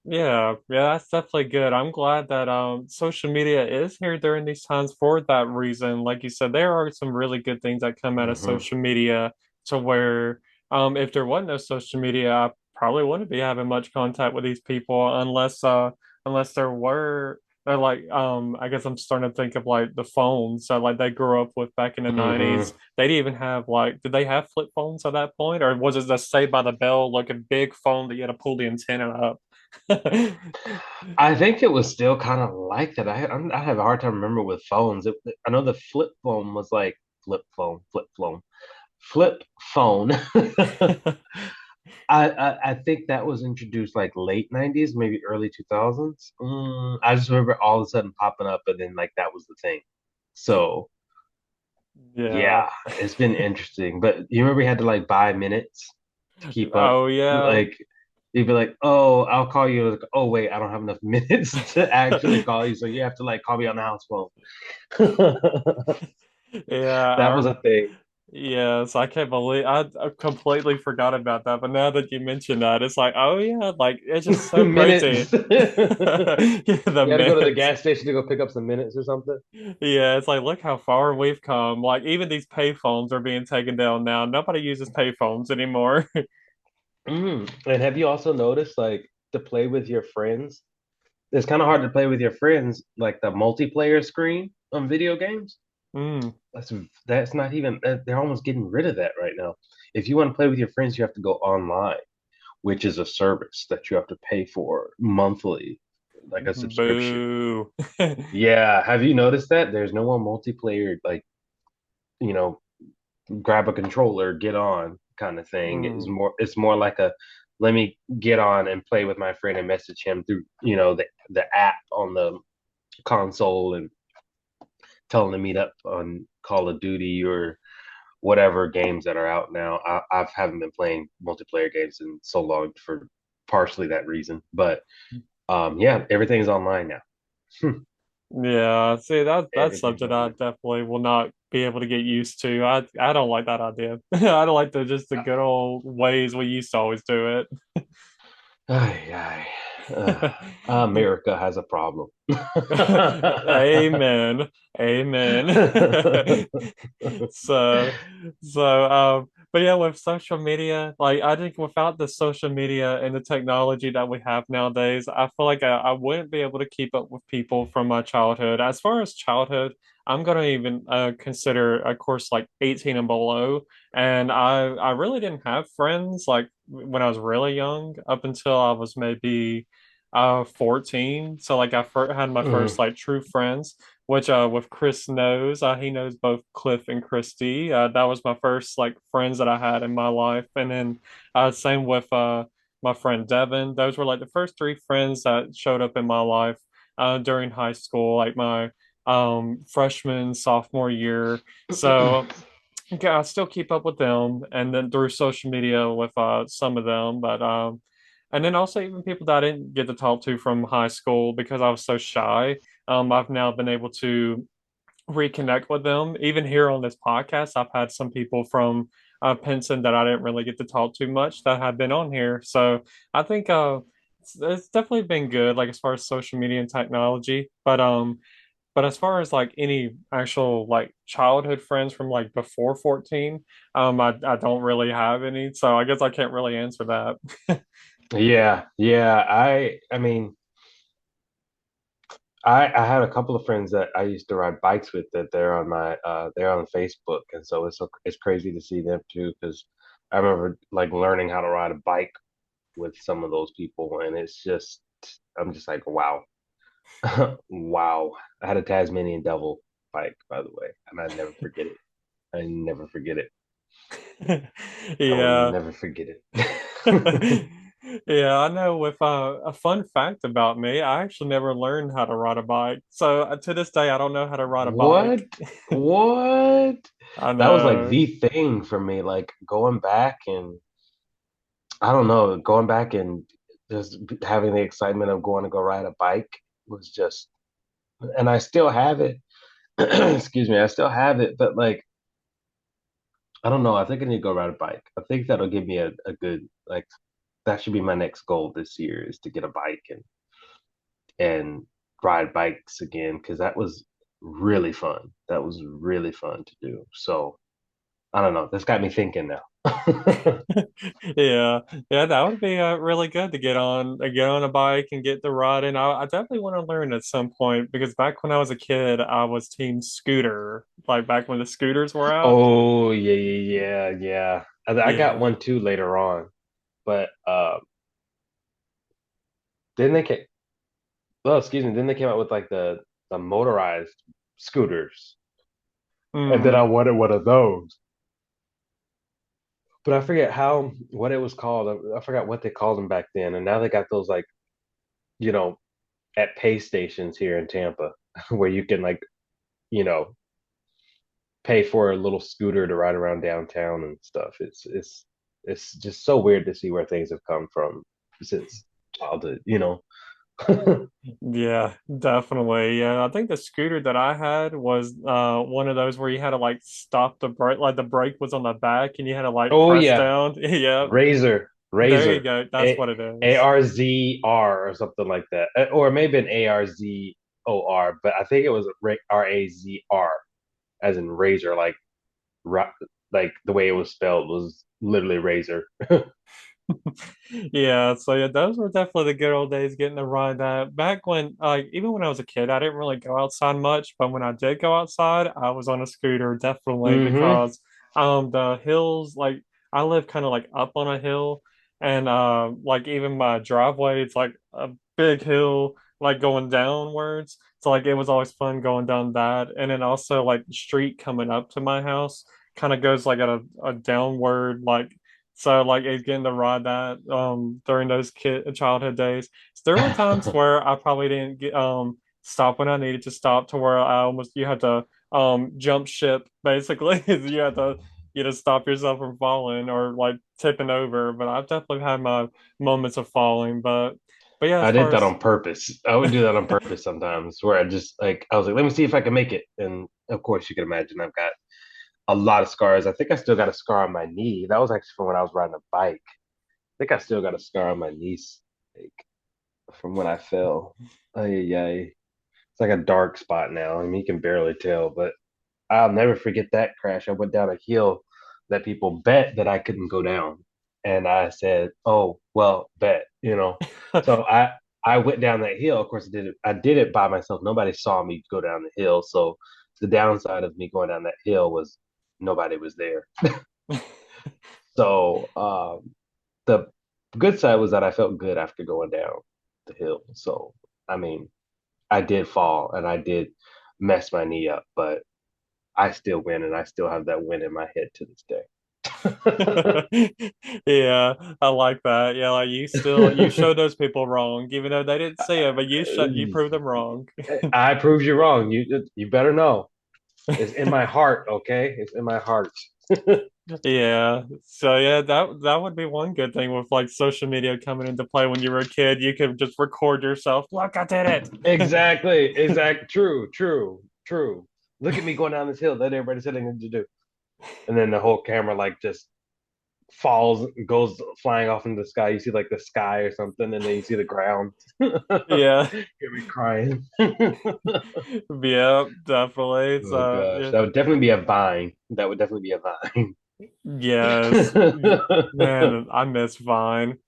Yeah, that's definitely good. I'm glad that social media is here during these times for that reason. Like you said, there are some really good things that come out of Hmm. social media to where if there wasn't no social media, I probably wouldn't be having much contact with these people unless there were they're like I guess I'm starting to think of like the phones that like they grew up with back in the 90s. Hmm. They didn't even have like did they have flip phones at that point? Or was it the Saved by the Bell looking big phone that you had to pull the antenna up? I think it was still kind of like that. I have a hard time remember with phones. I know the flip phone was like flip phone. I think that was introduced like late 90s, maybe early 2000s. I just remember all of a sudden popping up, and then like that was the thing. So Yeah. yeah, it's been interesting. But you remember we had to like buy minutes to keep up. Oh yeah. Like you'd be like, "Oh, I'll call you." Like, oh wait, I don't have enough minutes to actually call you, so you have to like call me on the house phone. Yeah, That was a thing. yes, I can't believe I completely forgot about that. But now that you mention that, it's like, oh yeah, like it's just so crazy. Minutes. Yeah, the You had to go to the minutes. gas station to go pick up some minutes or something. Yeah, it's like look how far we've come. Like even these payphones are being taken down now. Nobody uses payphones anymore. And have you also noticed, like, to play with your friends? It's kind of hard to play with your friends, like the multiplayer screen on video games. Mm. That's that's not even. They're almost getting rid of that right now. If you want to play with your friends, you have to go online, which is a service that you have to pay for monthly, like a subscription. Boo. Yeah, have you noticed that? There's no more multiplayer, like, you know, grab a controller, get on kind of thing. Mm. It's more like a let me get on and play with my friend and message him through, the app on the console and tell him to meet up on Call of Duty or whatever games that are out now. I haven't been playing multiplayer games in so long for partially that reason. But yeah, everything's online now. Yeah, see that's Everything's something I online. definitely will not be able to get used to. I don't like that idea. I don't like the good old ways we used to always do Ay, ay. it. America has a problem. Amen. Amen. So, but yeah, with social media, like I think without the social media and the technology that we have nowadays, I feel like I wouldn't be able to keep up with people from my childhood. As far as childhood, I'm gonna even consider, of course, like 18 and below. And I really didn't have friends like when I was really young, up until I was maybe 14. So like had my first Mm. like true friends, which with Chris knows. He knows both Cliff and Christy. That was my first like friends that I had in my life. And then same with my friend Devin. Those were like the first three friends that showed up in my life during high school, like my freshman, sophomore year. So yeah, I still keep up with them, and then through social media with some of them, but and then also even people that I didn't get to talk to from high school because I was so shy. I've now been able to reconnect with them. Even here on this podcast, I've had some people from Pinson that I didn't really get to talk to much that have been on here. So I think it's definitely been good, like as far as social media and technology. But as far as like any actual like childhood friends from like before 14, I don't really have any, so I guess I can't really answer that. Yeah, yeah. I mean, I had a couple of friends that I used to ride bikes with that they're on Facebook, and so it's crazy to see them too because I remember like learning how to ride a bike with some of those people, and it's just I'm just like wow, wow. I had a Tasmanian Devil bike, by the way, and I never forget it. I never forget it. I will Yeah. never forget it. Yeah, I know with a fun fact about me, I actually never learned how to ride a bike. So to this day, I don't know how to ride a bike. What? What? I That was like know. the thing for me, like going back and I don't know, going back and just having the excitement of going to go ride a bike was just, and I still have it. Excuse me, I still have it, but like, I don't know. I think I need to go ride a bike. I think that'll give me a good, like, that should be my next goal this year is to get a bike and ride bikes again because that was really fun. That was really fun to do. So I don't know. That's got me thinking now. Yeah, yeah, that would be really good to get on a bike and get to riding. I definitely want to learn at some point because back when I was a kid, I was team scooter, like back when the scooters were out. Oh yeah, yeah, yeah, yeah. I got Yeah. one too later on, but then they came. Well, excuse me. Then they came out with like the motorized scooters, and then I Mm. wanted one of those. But I forget how what it was called. I forgot what they called them back then, and now they got those like you know at pay stations here in Tampa where you can like you know pay for a little scooter to ride around downtown and stuff. It's just so weird to see where things have come from since childhood, you know. Yeah, definitely. Yeah, I think the scooter that I had was one of those where you had to like stop the brake, like the brake was on the back and you had to like Oh press yeah, down. Yeah, Razor, there you Razor, go. That's A what it is. ARZR or something like that, or maybe an ARZOR, but I think it was RAZR as in razor, like the way it was spelled was literally razor. Yeah, so yeah, those were definitely the good old days getting to ride that. Back when, like, even when I was a kid, I didn't really go outside much, but when I did go outside, I was on a scooter definitely Mm-hmm. because the hills, like I live kind of like up on a hill and like even my driveway, it's like a big hill like going downwards. So like it was always fun going down that. And then also like the street coming up to my house kind of goes like at a downward like so like getting to ride that during those kid childhood days. So there were times where I probably didn't get stop when I needed to stop to where I almost you had to jump ship basically. You had to stop yourself from falling or like tipping over. But I've definitely had my moments of falling. But yeah, as I did far that as on purpose. I would do that on purpose sometimes, where I just like I was like, let me see if I can make it. And of course, you can imagine I've got a lot of scars. I think I still got a scar on my knee. That was actually from when I was riding a bike. I think I still got a scar on my knee, like from when I fell. Oh yeah, it's like a dark spot now. I mean, you can barely tell, but I'll never forget that crash. I went down a hill that people bet that I couldn't go down. And I said, "Oh, well, bet." So I went down that hill. Of course, I did it by myself. Nobody saw me go down the hill. So the downside of me going down that hill was nobody was there. So the good side was that I felt good after going down the hill. So I mean, I did fall and I did mess my knee up, but I still win, and I still have that win in my head to this day. Yeah, I like that. Yeah, like you showed those people wrong, even though they didn't see it, but you proved them wrong. I proved you wrong. You better know. It's in my heart, okay? It's in my heart. Yeah. So yeah, that would be one good thing with like social media coming into play when you were a kid. You could just record yourself. Look, I did Exactly. it. Exact. True. True. True. Look at me going down this hill that everybody said I need to do, and then the whole camera like just falls, goes flying off into the sky. You see like the sky or something, and then you see the ground. Yeah. Hear me crying. Oh Yeah, definitely. So gosh, yeah. that would definitely be a vine. That would definitely be a vine. Yes. Man, I miss Vine.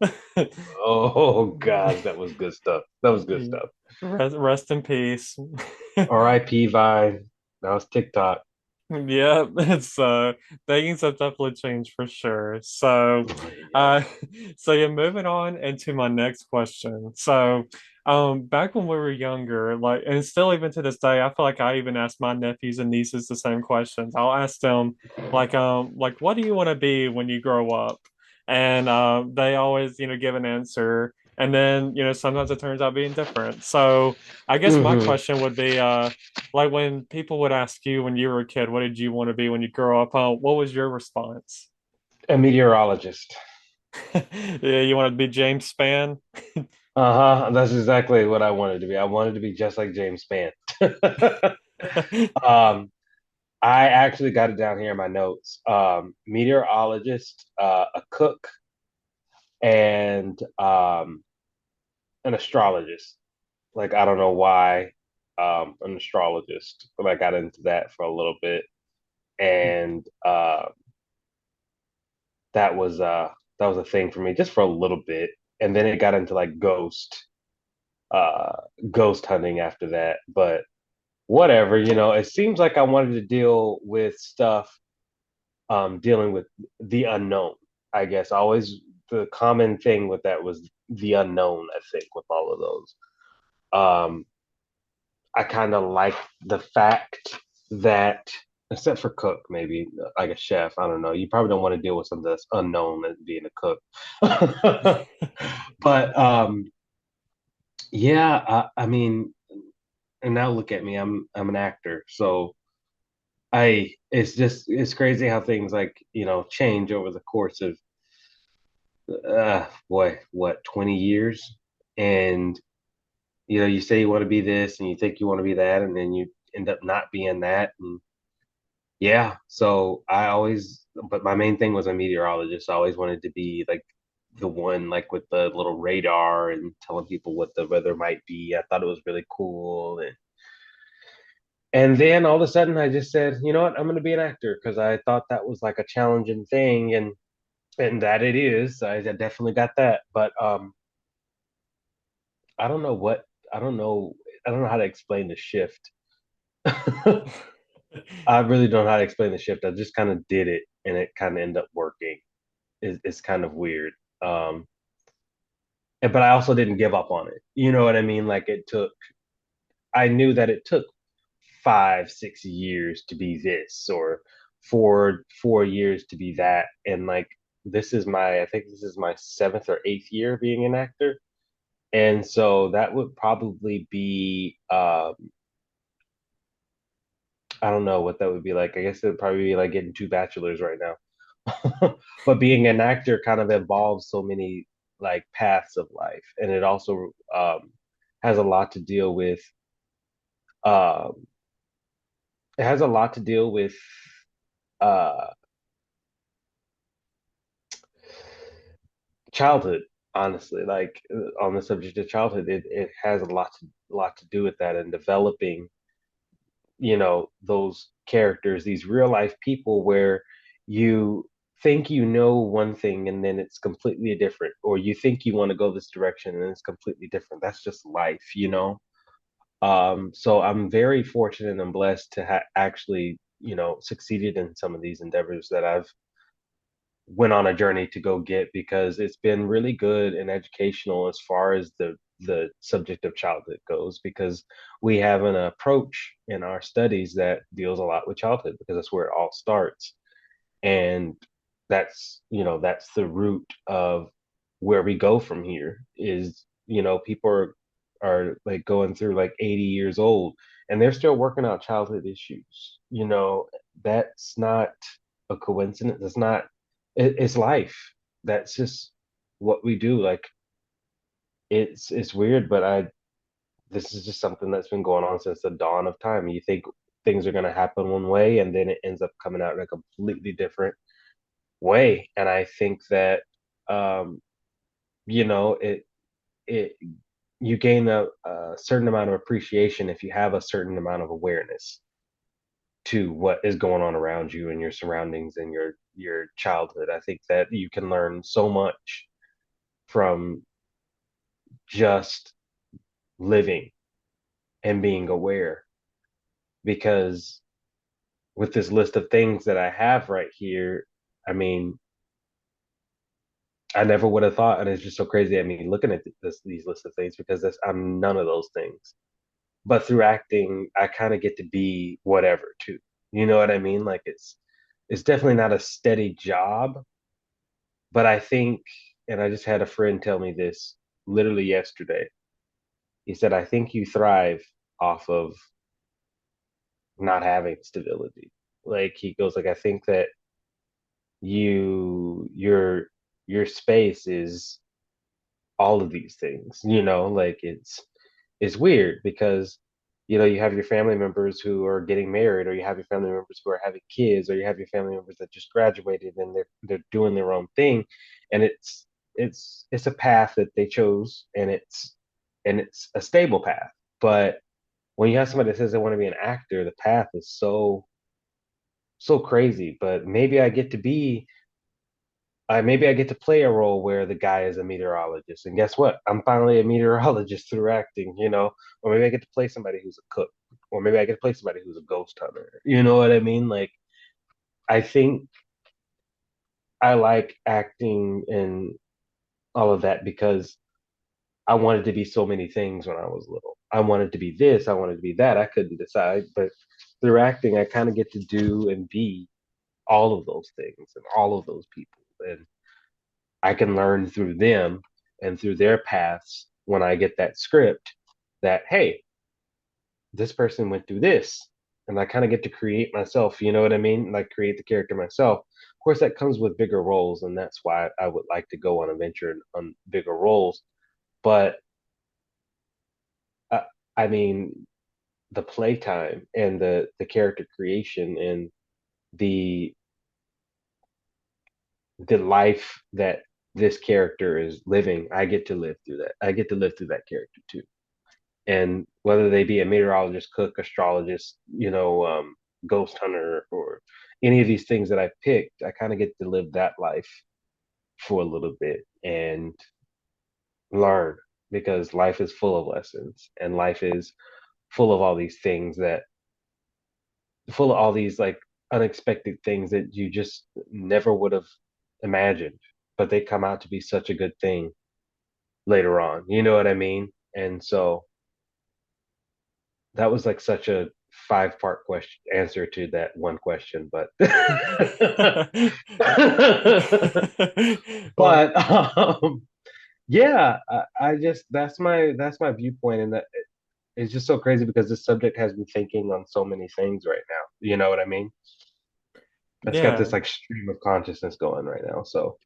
Oh gosh, that was good stuff. That was good stuff. Rest in peace. R.I.P. Vine. That was TikTok. Yeah, it's things have definitely changed for sure. So Yeah. so yeah, moving on into my next question. So back when we were younger, like and still even to this day, I feel like I even ask my nephews and nieces the same questions. I'll ask them like what do you want to be when you grow up? And they always, give an answer. And then, sometimes it turns out being different. So I guess my Hmm. question would be like when people would ask you when you were a kid, what did you want to be when you grow up? What was your response? A meteorologist. Yeah, you want to be James Spann? Uh-huh. That's exactly what I wanted to be. I wanted to be just like James Spann. um, I actually got it down here in my notes. Meteorologist, a cook, and an astrologist. Like I don't know why, an astrologist, but I got into that for a little bit, and that was uh that was a thing for me just for a little bit, and then it got into like uh ghost hunting after that. But whatever, it seems like I wanted to deal with stuff, dealing with the unknown. I guess always the common thing with that was the unknown. I think with all of those, um, I kind of like the fact that, except for cook, maybe like a chef, I don't know. You probably don't want to deal with something that's unknown as being a cook. But yeah, I mean, and now look at me. I'm an actor, so I it's crazy how things like change over the course of boy, what, 20 years. And you say you want to be this and you think you want to be that, and then you end up not being that. And yeah, so I always, but my main thing was a meteorologist. I always wanted to be like the one, like with the little radar and telling people what the weather might be. I thought it was really cool. And then all of a sudden I just said, you know what, I'm going to be an actor because I thought that was like a challenging thing. And that it is. I definitely got that. But I don't know what, I don't know. I don't know how to explain the shift. I really don't know how to explain the shift. I just kind of did it and it kind of ended up working. It's kind of weird. Um, but I also didn't give up on it. You know what I mean? Like I knew that it took 5, 6 years to be this, or 4 years to be that. And like, I think this is my seventh or eighth year being an actor. And so that would probably be, I don't know what that would be like. I guess it would probably be like getting two bachelors right now. But being an actor kind of involves so many like paths of life, and it also has a lot to deal with. Um, it has a lot to deal with uh, childhood. Honestly, like on the subject of childhood, it has a lot to do with that and developing those characters, these real life people where you think you know one thing and then it's completely different, or you think you want to go this direction and it's completely different. That's just life. So I'm very fortunate and blessed to actually succeeded in some of these endeavors that I've went on a journey to go get, because it's been really good and educational as far as the subject of childhood goes, because we have an approach in our studies that deals a lot with childhood because that's where it all starts. And that's the root of where we go from here. Is people are like going through like 80 years old and they're still working out childhood issues. That's not a coincidence. It's life. That's just what we do. Like, it's weird, but I this is just something that's been going on since the dawn of time. You think things are going to happen one way and then it ends up coming out in a completely different way. And I think that um it you gain a certain amount of appreciation if you have a certain amount of awareness to what is going on around you and your surroundings and your childhood. I think that you can learn so much from just living and being aware, because with this list of things that I have right here, I mean, I never would have thought, and it's just so crazy. I mean, looking at these list of things, because I'm none of those things. But through acting, I kind of get to be whatever too. You know what I mean? Like it's definitely not a steady job, but I think, and I just had a friend tell me this literally yesterday. He said, "I think you thrive off of not having stability." Like he goes, like, I think that your space is all of these things. Like it's weird because you have your family members who are getting married, or you have your family members who are having kids, or you have your family members that just graduated and they're doing their own thing, and it's a path that they chose, and it's a stable path. But when you have somebody that says they want to be an actor, the path is so crazy. But maybe I get to play a role where the guy is a meteorologist, and guess what? I'm finally a meteorologist through acting, or maybe I get to play somebody who's a cook, or maybe I get to play somebody who's a ghost hunter. You know what I mean? Like, I think I like acting and all of that because I wanted to be so many things when I was little. I wanted to be this, I wanted to be that. I couldn't decide, but through acting, I kind of get to do and be all of those things and all of those people. And I can learn through them and through their paths when I get that script that, hey, this person went through this. And I kind of get to create myself, you know what I mean? Like create the character myself. Of course, that comes with bigger roles, and that's why I would like to go on a venture on bigger roles. But uh, I mean, the playtime and the character creation and the the life that this character is living, I get to live through that. I get to live through that character too. And whether they be a meteorologist, cook, astrologist, ghost hunter, or any of these things that I picked, I kind of get to live that life for a little bit and learn, because life is full of lessons and life is full of all these things that full of all these like unexpected things that you just never would have imagined, but they come out to be such a good thing later on. You know what I mean? And so that was like such a five-part question answer to that one question, but Well, but yeah, I just that's my viewpoint, and that it's just so crazy because this subject has me thinking on so many things right now. You know what I mean? It's got this yeah. like stream of consciousness going right now. So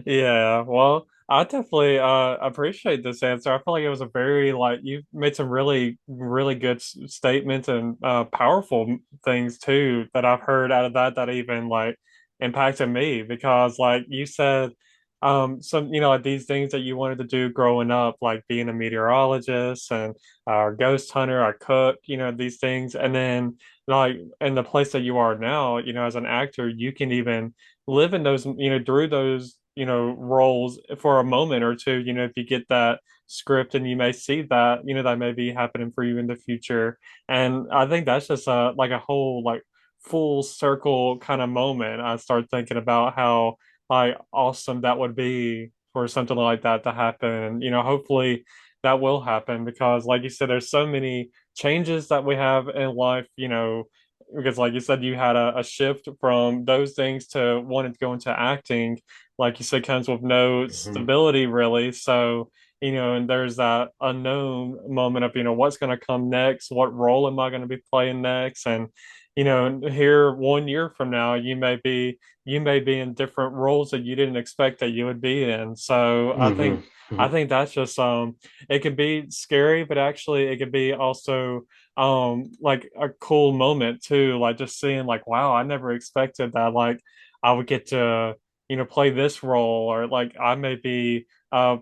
Yeah, well, I definitely appreciate this answer. I feel like it was a very like you made some really really good statements and powerful things too that I've heard out of that even like impacted me because like you said some like these things that you wanted to do growing up like being a meteorologist and a ghost hunter, a cook, these things, and then like in the place that you are now, as an actor, you can even live in those, through those, roles for a moment or two, if you get that script and you may see that, that may be happening for you in the future. And I think that's just like a whole like full circle kind of moment. I start thinking about how like awesome that would be for something like that to happen. And, hopefully that will happen because like you said, there's so many changes that we have in life, because like you said you had a shift from those things to wanting to go into acting, like you said, comes with no Mhm. stability really. So and there's that unknown moment of what's going to come next, what role am I going to be playing next, and here 1 year from now you may be in different roles that you didn't expect that you would be in. So i think Mhm. i Mhm. think that's just it can be scary, but actually it could be also like a cool moment too, like just seeing like wow, I never expected that like I would get to play this role, or like I may be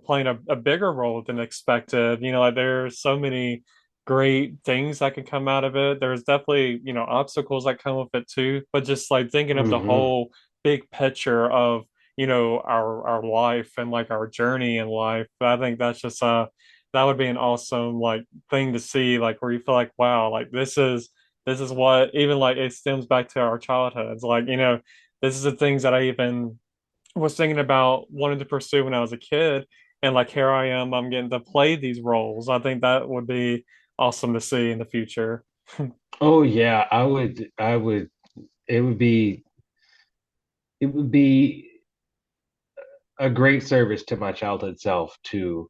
playing a bigger role than expected. Like there's so many great things that can come out of it. There's definitely obstacles that come with it too, but just like thinking of the Mhm. whole big picture of our life and like our journey in life, I think that's just that would be an awesome like thing to see, like where you feel like wow, like this is what even like it stems back to our childhoods, like this is the things that I even was thinking about wanting to pursue when I was a kid, and like here I am, I'm getting to play these roles. I think that would be awesome to see in the future. Oh yeah, I would it would be it would be a great service to my childhood self to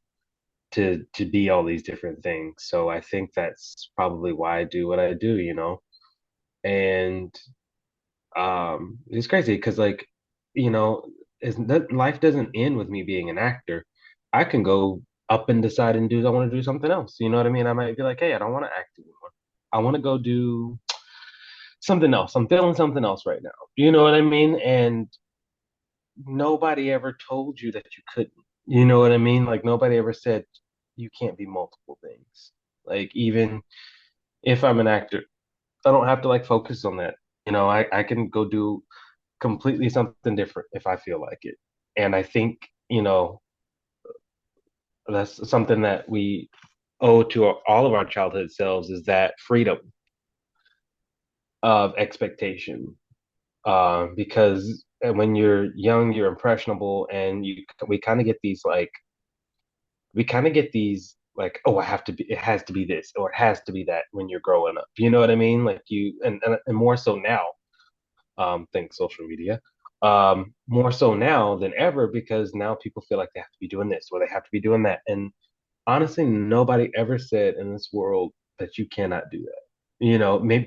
be all these different things. So I think that's probably why I do what I do. And it's crazy because like, you know, life doesn't end with me being an actor. I can go up and decide and do I want to do something else. You know what I mean? I might be like, hey, I don't want to act anymore. I want to go do something else. I'm feeling something else right now. You know what I mean? And nobody ever told you that you couldn't. You know what I mean? Like nobody ever said you can't be multiple things. Like even if I'm an actor, I don't have to like focus on that. I can go do completely something different if I feel like it. And I think, that's something that we owe to all of our childhood selves is that freedom of expectation. Because when you're young, you're impressionable, and we kind of get these like we kind of get these like, oh, it has to be this or it has to be that when you're growing up. You know what I mean? Like and more so now, thanks social media, more so now than ever because now people feel like they have to be doing this or they have to be doing that. And honestly, nobody ever said in this world that you cannot do that. Maybe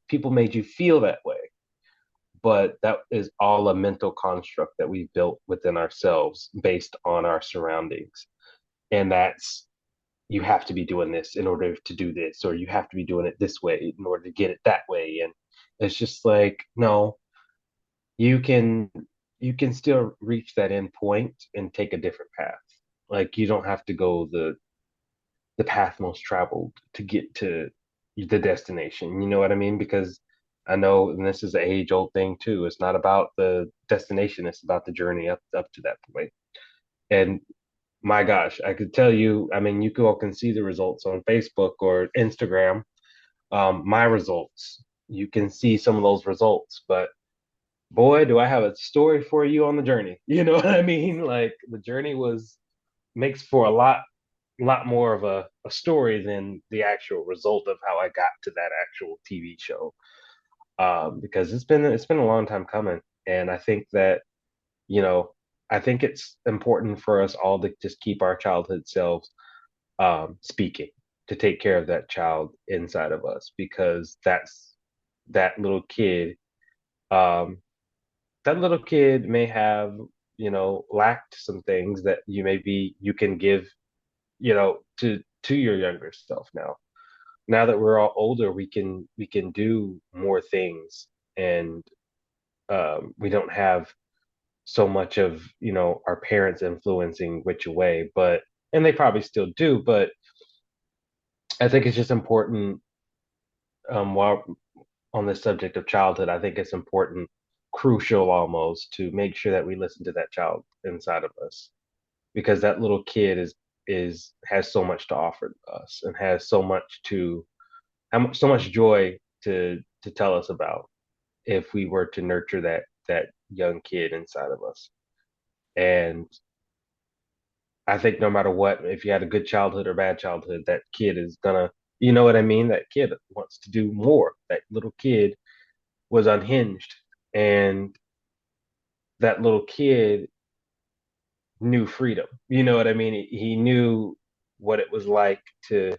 people made you feel that way, but that is all a mental construct that we built within ourselves based on our surroundings. And that's you have to be doing this in order to do this, or you have to be doing it this way in order to get it that way. And it's just like, no, you can you can still reach that end point and take a different path. Like you don't have to go the path most traveled to get to the destination. You know what I mean? Because I know, and this is an age old thing too. It's not about the destination; it's about the journey up to that point. And my gosh, I could tell you. I mean, you all can see the results on Facebook or Instagram. My results. You can see some of those results, but boy, do I have a story for you on the journey. You know what I mean? Like the journey was makes for a lot more of a story than the actual result of how I got to that actual TV show. Because it's been a long time coming, and I think that you know I think it's important for us all to just keep our childhood selves speaking, to take care of that child inside of us, because that little kid. Um, that little kid may have lacked some things that you can give to your younger self now that we're all older, we can do more things, and we don't have so much of our parents influencing which way, but and they probably still do, but I think it's just important, while on the subject of childhood, I think it's important, crucial almost, to make sure that we listen to that child inside of us, because that little kid is has so much to offer us and has so much joy to tell us about if we were to nurture that young kid inside of us. And I think no matter what, if you had a good childhood or bad childhood, that kid is gonna, you know what I mean? That kid wants to do more. That little kid was unhinged, and that little kid knew freedom. You know what I mean? He knew what it was like to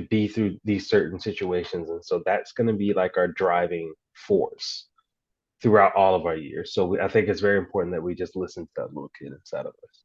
be through these certain situations, and so that's going to be like our driving force throughout all of our years. So I think it's very important that we just listen to that little kid inside of us.